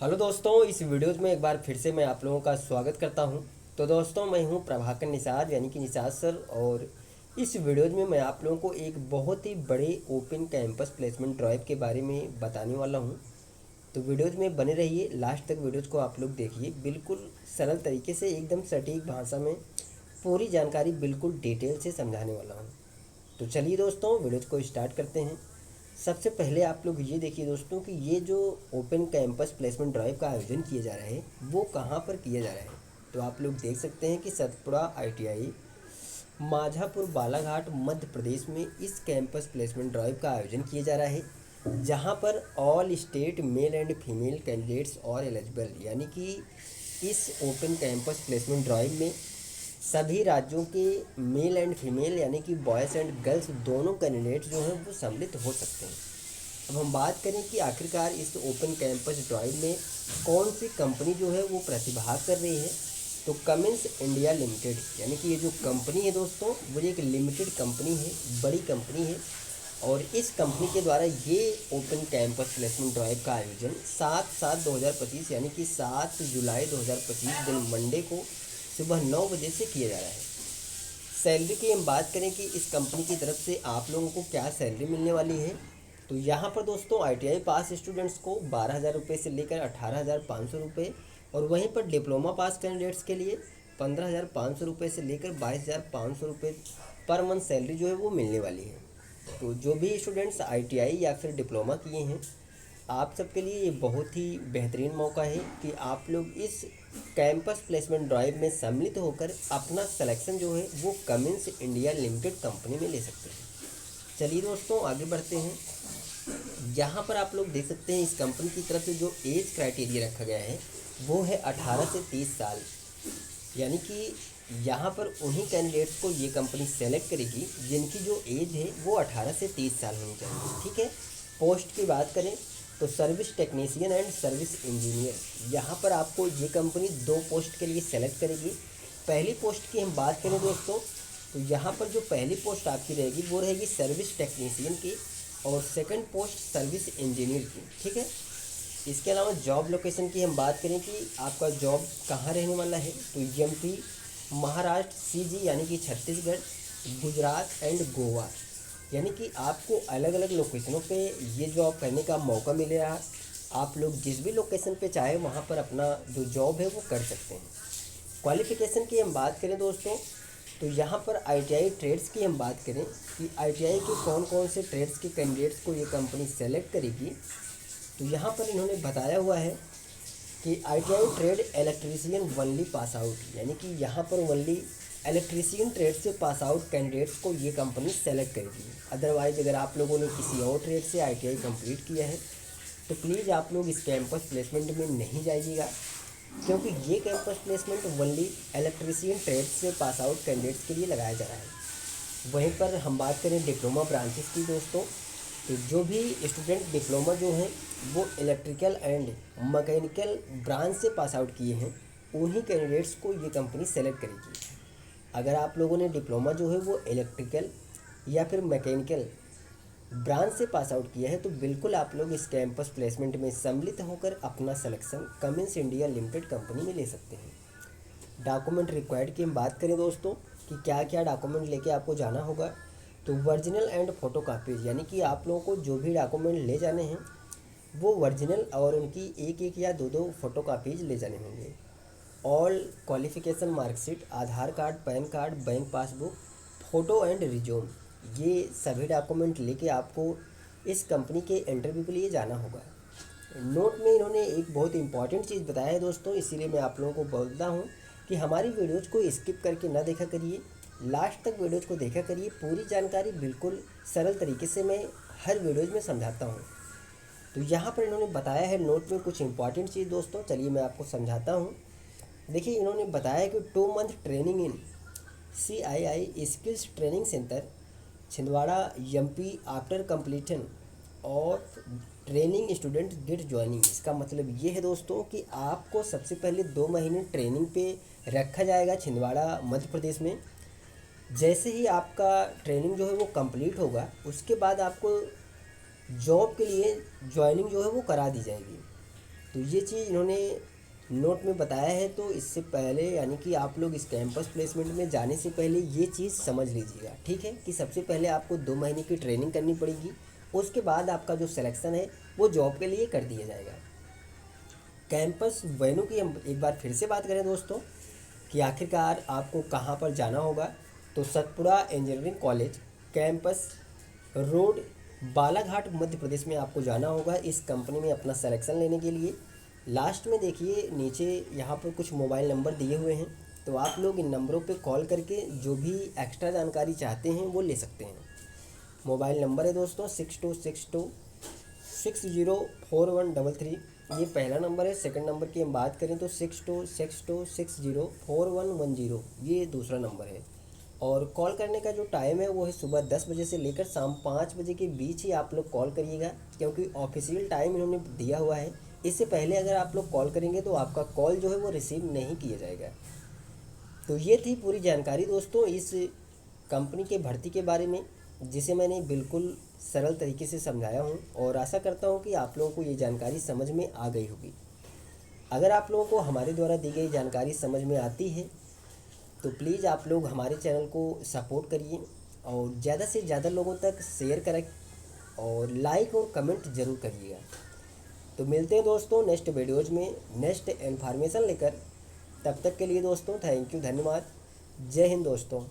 Hello दोस्तों, इस videos में एक बार फिर से मैं आप लोगों का स्वागत करता हूं। तो दोस्तों, मैं हूं प्रभाकर निषाद यानी कि निषाद सर। और इस वीडियोज़ में मैं आप लोगों को एक बहुत ही बड़े ओपन कैंपस प्लेसमेंट ड्राइव के बारे में बताने वाला हूं। तो वीडियोज़ में बने रहिए, लास्ट तक वीडियोज़ को आप लोग देखिए। बिल्कुल सरल तरीके से, एकदम सटीक भाषा में पूरी जानकारी बिल्कुल डिटेल से समझाने वाला हूँ। तो चलिए दोस्तों, वीडियोज़ को स्टार्ट करते हैं। सबसे पहले आप लोग ये देखिए दोस्तों कि ये जो ओपन कैंपस प्लेसमेंट ड्राइव का आयोजन किया जा रहा है वो कहाँ पर किया जा रहा है। तो आप लोग देख सकते हैं कि सतपुड़ा आईटीआई माझापुर बालाघाट मध्य प्रदेश में इस कैंपस प्लेसमेंट ड्राइव का आयोजन किया जा रहा है, जहाँ पर all state male and female candidates और एलिजिबल, यानी कि इस ओपन कैंपस प्लेसमेंट ड्राइव में सभी राज्यों के मेल एंड फीमेल यानी कि बॉयज़ एंड गर्ल्स दोनों कैंडिडेट जो हैं वो सम्मिलित हो सकते हैं। अब हम बात करें कि आखिरकार इस ओपन कैंपस ड्राइव में कौन सी कंपनी जो है वो प्रतिभाग कर रही है। तो कमिंस इंडिया लिमिटेड यानी कि ये जो कंपनी है दोस्तों, वो एक लिमिटेड कंपनी है, बड़ी कंपनी है। और इस कंपनी के द्वारा ये ओपन कैंपस प्लेसमेंट ड्राइव का आयोजन 7/7/2025 यानी कि 7 जुलाई 2025 दिन मंडे को सुबह 9 बजे से किया जा रहा है। सैलरी की हम बात करें कि इस कंपनी की तरफ से आप लोगों को क्या सैलरी मिलने वाली है। तो यहाँ पर दोस्तों आईटीआई पास स्टूडेंट्स को 12,000 रुपये से लेकर 18,500 रुपये, और वहीं पर डिप्लोमा पास कैंडिडेट्स के लिए 15,500 रुपये से लेकर 22,500 रुपये पर मंथ सैलरी जो है वो मिलने वाली है। तो जो भी स्टूडेंट्स आईटीआई या फिर डिप्लोमा किए हैं, आप सबके लिए ये बहुत ही बेहतरीन मौका है कि आप लोग इस कैंपस प्लेसमेंट ड्राइव में सम्मिलित होकर अपना सिलेक्शन जो है वो कमिंस इंडिया लिमिटेड कंपनी में ले सकते हैं। चलिए दोस्तों, आगे बढ़ते हैं। यहाँ पर आप लोग देख सकते हैं इस कंपनी की तरफ से जो एज क्राइटेरिया रखा गया है वो है 18 से 30 साल, यानी कि यहाँ पर उन्हीं कैंडिडेट्स को ये कंपनी सेलेक्ट करेगी जिनकी जो एज है वो 18 से 30 साल होनी चाहिए। ठीक है। पोस्ट की बात करें तो service technician and service engineer, यहाँ पर आपको ये कंपनी 2 पोस्ट के लिए सेलेक्ट करेगी। पहली पोस्ट की हम बात करें दोस्तों, तो यहाँ पर जो पहली पोस्ट आपकी रहेगी वो रहेगी सर्विस टेक्नीशियन की, और सेकंड पोस्ट सर्विस इंजीनियर की। ठीक है। इसके अलावा जॉब लोकेशन की हम बात करें कि आपका जॉब कहाँ रहने वाला है, तो एमपी, महाराष्ट्र, सीजी यानी कि छत्तीसगढ़, गुजरात एंड गोवा, यानी कि आपको अलग अलग लोकेशनों पे ये जॉब करने का मौका मिलेगा। आप लोग जिस भी लोकेशन पे चाहे वहाँ पर अपना जो जॉब है वो कर सकते हैं। क्वालिफ़िकेशन की हम बात करें दोस्तों, तो यहाँ पर आईटीआई ट्रेड्स की हम बात करें कि आईटीआई के कौन कौन से ट्रेड्स के कैंडिडेट्स को ये कंपनी सेलेक्ट करेगी। तो यहाँ पर इन्होंने बताया हुआ है कि ITI trade electrician only pass out, यानी कि यहाँ पर वनली इलेक्ट्रीशियन ट्रेड से पास आउट कैंडिडेट्स को ये कंपनी सेलेक्ट करेगी। अदरवाइज़ अगर आप लोगों ने किसी और ट्रेड से आईटीआई कंप्लीट किया है तो प्लीज़ आप लोग इस कैंपस प्लेसमेंट में नहीं जाइएगा, क्योंकि ये campus placement only electrician trade से पास आउट कैंडिडेट्स के लिए लगाया जा रहा है। वहीं पर हम बात करें डिप्लोमा ब्रांचेस की दोस्तों, तो जो भी स्टूडेंट डिप्लोमा जो हैं वो इलेक्ट्रिकल एंड मैकेनिकल ब्रांच से पास आउट किए हैं, उन्हीं कैंडिडेट्स को ये कंपनी सेलेक्ट करेगी। अगर आप लोगों ने डिप्लोमा जो है वो इलेक्ट्रिकल या फिर मैकेनिकल ब्रांच से पास आउट किया है तो बिल्कुल आप लोग इस कैंपस प्लेसमेंट में सम्मिलित होकर अपना selection Cummins India limited company में ले सकते हैं। डॉक्यूमेंट रिक्वायर्ड की हम बात करें दोस्तों कि क्या क्या डॉक्यूमेंट लेके आपको जाना होगा, तो वर्जिनल एंड फ़ोटो कापीज, यानी कि आप लोगों को जो भी डॉक्यूमेंट ले जाने हैं वो वर्जिनल और उनकी एक एक या दो दो फ़ोटो कापीज ले जाने होंगे। All qualification marksheet, Aadhaar card, pan card, bank passbook, photo and resume, ये सभी डॉक्यूमेंट लेके आपको इस कंपनी के इंटरव्यू के लिए जाना होगा। नोट में इन्होंने एक बहुत इंपॉर्टेंट चीज़ बताया है दोस्तों, इसीलिए मैं आप लोगों को बोलता हूँ कि हमारी वीडियोज़ को स्किप करके ना देखा करिए, लास्ट तक वीडियोज़ को देखा करिए। पूरी जानकारी बिल्कुल सरल तरीके से मैं हर वीडियोज़ में समझाता हूँ। तो यहाँ पर इन्होंने बताया है नोट में कुछ इंपॉर्टेंट चीज़ दोस्तों, चलिए मैं आपको समझाता हूँ। देखिए, इन्होंने बताया कि 2 month training in CII skills training centre Chhindwara MP after completion और ट्रेनिंग स्टूडेंट गेट ज्वाइनिंग। इसका मतलब ये है दोस्तों कि आपको सबसे पहले 2 महीने ट्रेनिंग पे रखा जाएगा छिंदवाड़ा मध्य प्रदेश में। जैसे ही आपका ट्रेनिंग जो है वो कंप्लीट होगा उसके बाद आपको जॉब के लिए ज्वाइनिंग जो है वो करा दी जाएगी। तो ये चीज़ इन्होंने नोट में बताया है। तो इससे पहले यानी कि आप लोग इस कैंपस प्लेसमेंट में जाने से पहले ये चीज़ समझ लीजिएगा, ठीक है, कि सबसे पहले आपको 2 महीने की ट्रेनिंग करनी पड़ेगी। उसके बाद आपका जो सिलेक्शन है वो जॉब के लिए कर दिया जाएगा। कैंपस वेन्यू की हम एक बार फिर से बात करें दोस्तों कि आखिरकार आपको कहाँ पर जाना होगा, तो Satpura engineering college campus road Balaghat Madhya Pradesh में आपको जाना होगा इस कंपनी में अपना सिलेक्शन लेने के लिए। लास्ट में देखिए नीचे यहाँ पर कुछ मोबाइल नंबर दिए हुए हैं, तो आप लोग इन नंबरों पे कॉल करके जो भी एक्स्ट्रा जानकारी चाहते हैं वो ले सकते हैं। मोबाइल नंबर है दोस्तों 6262604133, ये पहला नंबर है। सेकंड नंबर की हम बात करें तो 6262604110, ये दूसरा नंबर है। और कॉल करने का जो टाइम है वो है सुबह 10 बजे से लेकर शाम 5 बजे के बीच ही आप लोग कॉल करिएगा, क्योंकि ऑफिशियल टाइम इन्होंने दिया हुआ है। इससे पहले अगर आप लोग कॉल करेंगे तो आपका कॉल जो है वो रिसीव नहीं किया जाएगा। तो ये थी पूरी जानकारी दोस्तों इस कंपनी के भर्ती के बारे में, जिसे मैंने बिल्कुल सरल तरीके से समझाया हूँ, और आशा करता हूँ कि आप लोगों को ये जानकारी समझ में आ गई होगी। अगर आप लोगों को हमारे द्वारा दी गई जानकारी समझ में आती है तो प्लीज़ आप लोग हमारे चैनल को सपोर्ट करिए और ज़्यादा से ज़्यादा लोगों तक शेयर करें और लाइक और कमेंट ज़रूर करिएगा। तो मिलते हैं दोस्तों नेक्स्ट वीडियोज़ में नेक्स्ट इन्फॉर्मेशन लेकर। तब तक के लिए दोस्तों थैंक यू, धन्यवाद, जय हिंद दोस्तों।